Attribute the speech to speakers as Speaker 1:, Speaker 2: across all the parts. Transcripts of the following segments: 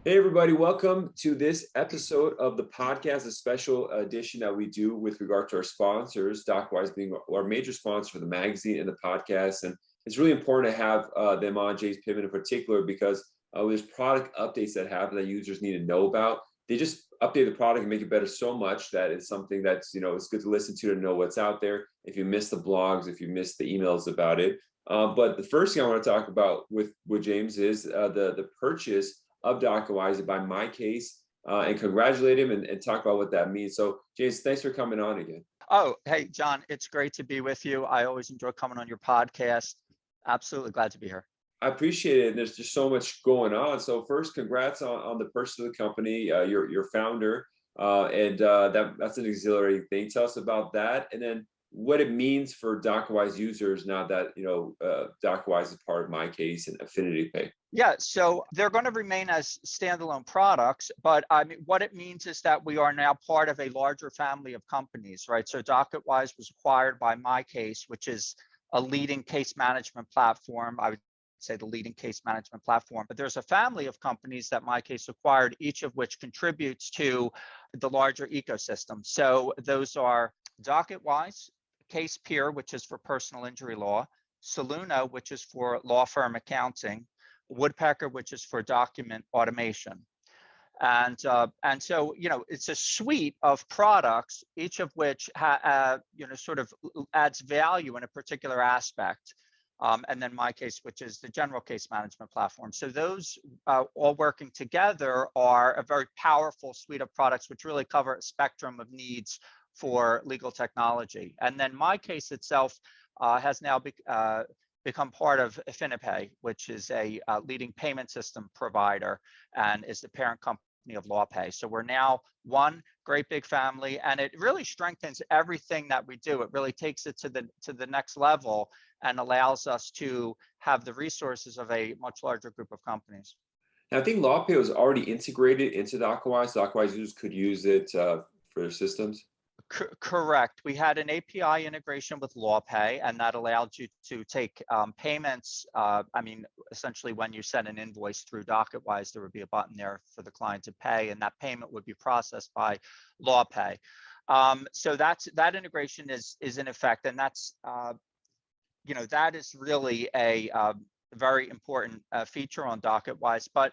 Speaker 1: Hey, everybody, welcome to this episode of the podcast, a special edition that we do with regard to our sponsors, Docketwise being our major sponsor for the magazine and the podcast. And it's really important to have them on, Pittman in particular, because there's product updates that happen that users need to know about. They just update the product and make it better so much that it's something that's, it's good to listen to know what's out there. If you miss the blogs, if you miss the emails about it. But the first thing I want to talk about with James is the purchase of Docketwise by MyCase, and congratulate him and talk about what that means. So, James, thanks for coming on again.
Speaker 2: Oh, hey, John, it's great to be with you. I always enjoy coming on your podcast. Absolutely glad to be here.
Speaker 1: I appreciate it. And there's just so much going on. So first, congrats on the purchase of the company, your founder, and that's an exhilarating thing. Tell us about that, and then what it means for Docketwise users now that Docketwise is part of MyCase and Affinity Pay.
Speaker 2: Yeah, so they're going to remain as standalone products, but I mean, what it means is that we are now part of a larger family of companies, right? So Docketwise was acquired by MyCase, which is a leading case management platform. I would say the leading case management platform, but there's a family of companies that MyCase acquired, each of which contributes to the larger ecosystem. So those are Docketwise, CasePeer, which is for personal injury law, Soluna, which is for law firm accounting, Woodpecker, which is for document automation. And so, it's a suite of products, each of which, sort of adds value in a particular aspect. And then MyCase, which is the general case management platform. So those all working together are a very powerful suite of products, which really cover a spectrum of needs for legal technology. And then MyCase itself has now become part of AffiniPay, which is a leading payment system provider and is the parent company of LawPay. So we're now one great big family, and it really strengthens everything that we do. It really takes it to the next level and allows us to have the resources of a much larger group of companies.
Speaker 1: Now, I think LawPay was already integrated into Docketwise. Docketwise users could use it for their systems.
Speaker 2: Correct. We had an API integration with LawPay, and that allowed you to take payments. Essentially, when you send an invoice through Docketwise, there would be a button there for the client to pay, and that payment would be processed by LawPay. So that integration is in effect, and that's that is really a very important feature on Docketwise. But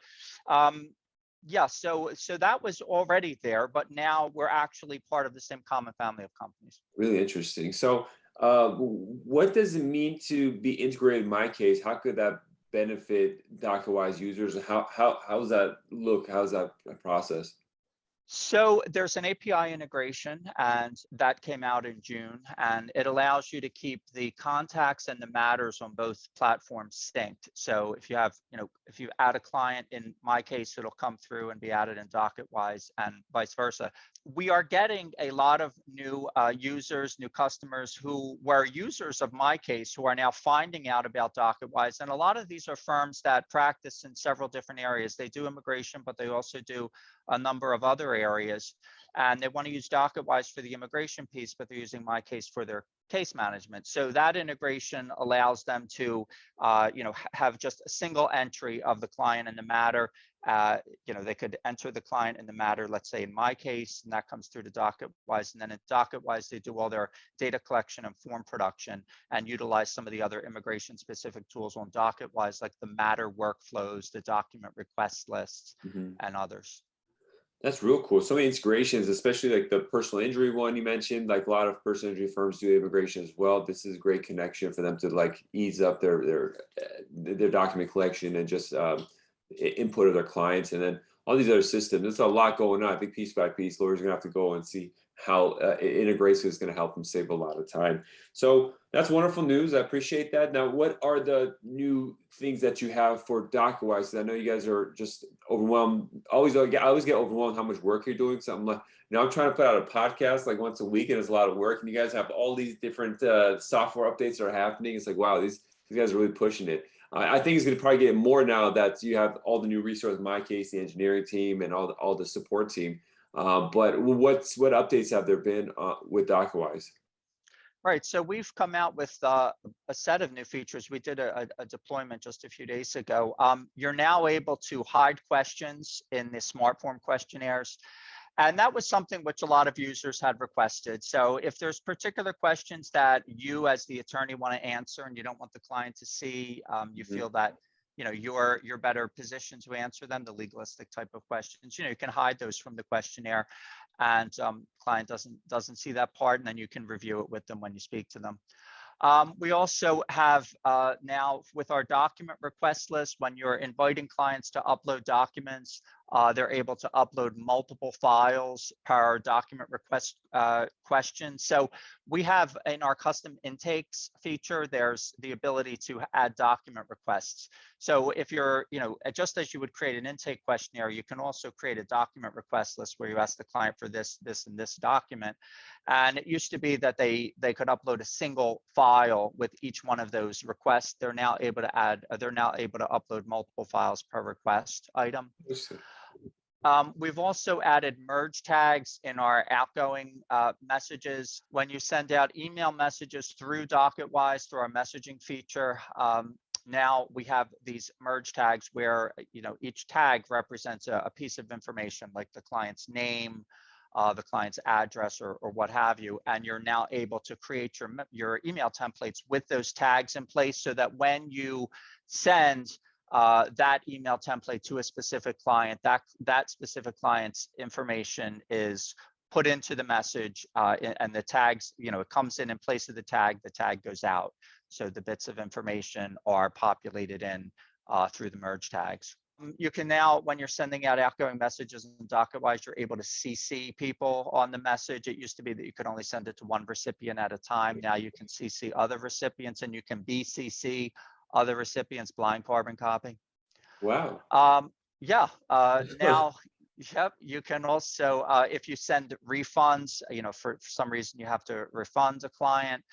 Speaker 2: yeah, so that was already there, but now we're actually part of the same common family of companies.
Speaker 1: Really interesting. So, what does it mean to be integrated in MyCase? How could that benefit Docketwise users? How does that look? How's that process?
Speaker 2: So there's an API integration, and that came out in June, and it allows you to keep the contacts and the matters on both platforms synced. So if you have, if you add a client in MyCase, it'll come through and be added in Docketwise, and vice versa. We are getting a lot of new users, new customers who were users of MyCase who are now finding out about Docketwise. And a lot of these are firms that practice in several different areas. They do immigration, but they also do a number of other areas, and they want to use Docketwise for the immigration piece, but they're using MyCase for their case management. So that integration allows them to, have just a single entry of the client and the matter. They could enter the client in the matter, let's say in MyCase, and that comes through to Docketwise. And then in Docketwise, they do all their data collection and form production and utilize some of the other immigration specific tools on Docketwise, like the matter workflows, the document request lists, and others.
Speaker 1: That's real cool. So many integrations, especially like the personal injury one you mentioned. Like a lot of personal injury firms do immigration as well. This is a great connection for them to like ease up their document collection and just input of their clients, and then all these other systems. There's a lot going on. I think piece by piece, lawyers are gonna have to go and see how integration is going to help them save a lot of time. So that's wonderful news. I appreciate that. Now, what are the new things that you have for Docketwise? I know you guys are just overwhelmed. I always get overwhelmed how much work you're doing. So I'm like, I'm trying to put out a podcast like once a week, and it's a lot of work. And you guys have all these different software updates that are happening. It's like, wow, these guys are really pushing it. I think it's going to probably get more now that you have all the new resources, MyCase, the engineering team, and all the support team. But what updates have there been with Docketwise?
Speaker 2: Right. So we've come out with a set of new features. We did a deployment just a few days ago. You're now able to hide questions in the smart form questionnaires. And that was something which a lot of users had requested. So if there's particular questions that you as the attorney want to answer and you don't want the client to see, you feel that you're better positioned to answer them, the legalistic type of questions, you can hide those from the questionnaire, and client doesn't see that part, and then you can review it with them when you speak to them. We also have now with our document request list, when you're inviting clients to upload documents, they're able to upload multiple files per document request question. So we have in our custom intakes feature, there's the ability to add document requests. So if you're, just as you would create an intake questionnaire, you can also create a document request list where you ask the client for this, and this document. And it used to be that they could upload a single file with each one of those requests. They're now able to upload multiple files per request item. We've also added merge tags in our outgoing messages. When you send out email messages through Docketwise, through our messaging feature, now we have these merge tags where each tag represents a piece of information, like the client's name, the client's address, or what have you. And you're now able to create your email templates with those tags in place, so that when you send that email template to a specific client, that specific client's information is put into the message, and the tags, it comes in place of the tag goes out. So the bits of information are populated in through the merge tags. You can now, when you're sending out outgoing messages in Docketwise, you're able to CC people on the message. It used to be that you could only send it to one recipient at a time. Now you can CC other recipients, and you can BCC other recipients, blind carbon copy.
Speaker 1: Wow.
Speaker 2: Now, yep, you can also, if you send refunds, for some reason you have to refund a client,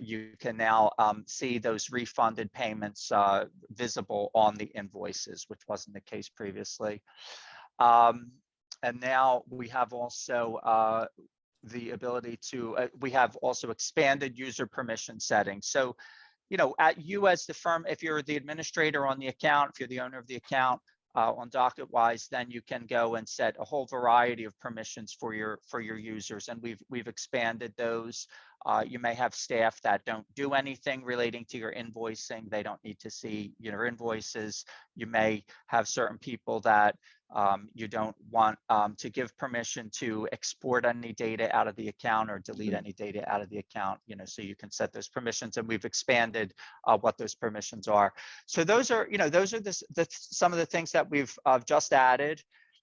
Speaker 2: you can now see those refunded payments visible on the invoices, which wasn't the case previously. And now we have also the ability to, we have also expanded user permission settings. So, at you as the firm, if you're the administrator on the account, if you're the owner of the account on Docketwise, then you can go and set a whole variety of permissions for your users, and we've expanded those. You may have staff that don't do anything relating to your invoicing. They don't need to see your invoices. You may have certain people that you don't want to give permission to export any data out of the account or delete any data out of the account, so you can set those permissions, and we've expanded what those permissions are. So those are some of the things that we've just added.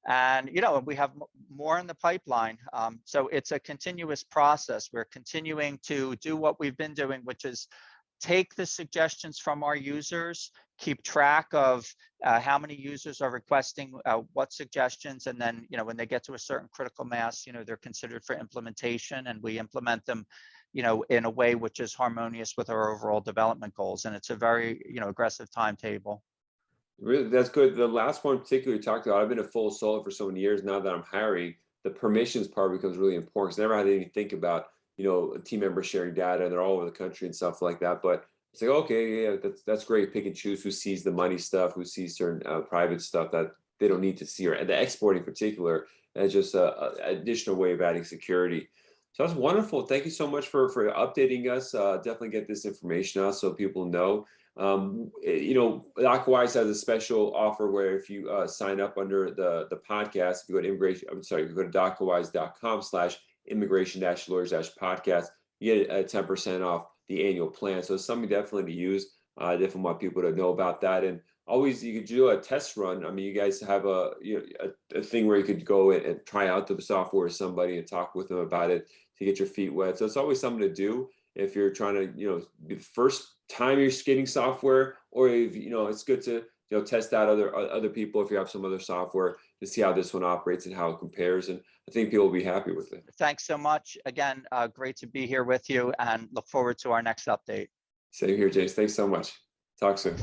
Speaker 2: And we have more in the pipeline. So it's a continuous process. We're continuing to do what we've been doing, which is take the suggestions from our users, keep track of how many users are requesting what suggestions, and then when they get to a certain critical mass, they're considered for implementation, and we implement them in a way which is harmonious with our overall development goals. And it's a very aggressive timetable.
Speaker 1: Really, that's good. The last one particularly you talked about, I've been a full solo for so many years now that I'm hiring. The permissions part becomes really important, because I never had anything to think about, a team member sharing data, and they're all over the country and stuff like that. But it's like, okay, yeah, that's great. Pick and choose who sees the money stuff, who sees certain private stuff that they don't need to see, or the export in particular, as just an additional way of adding security. So that's wonderful. Thank you so much for updating us. Definitely get this information out so people know. Docketwise has a special offer where if you sign up under the podcast, if you go to docketwise.com/immigration-lawyers-podcast, you get a 10% off the annual plan. So it's something definitely to use. Definitely want people to know about that. And always, you could do a test run. I mean, you guys have a thing where you could go and try out the software with somebody and talk with them about it to get your feet wet. So it's always something to do if you're trying to, be the first time you're getting software, or if it's good to test out other people if you have some other software to see how this one operates and how it compares. And I think people will be happy with it.
Speaker 2: Thanks so much. Again, great to be here with you, and look forward to our next update.
Speaker 1: Same here, James. Thanks so much. Talk soon.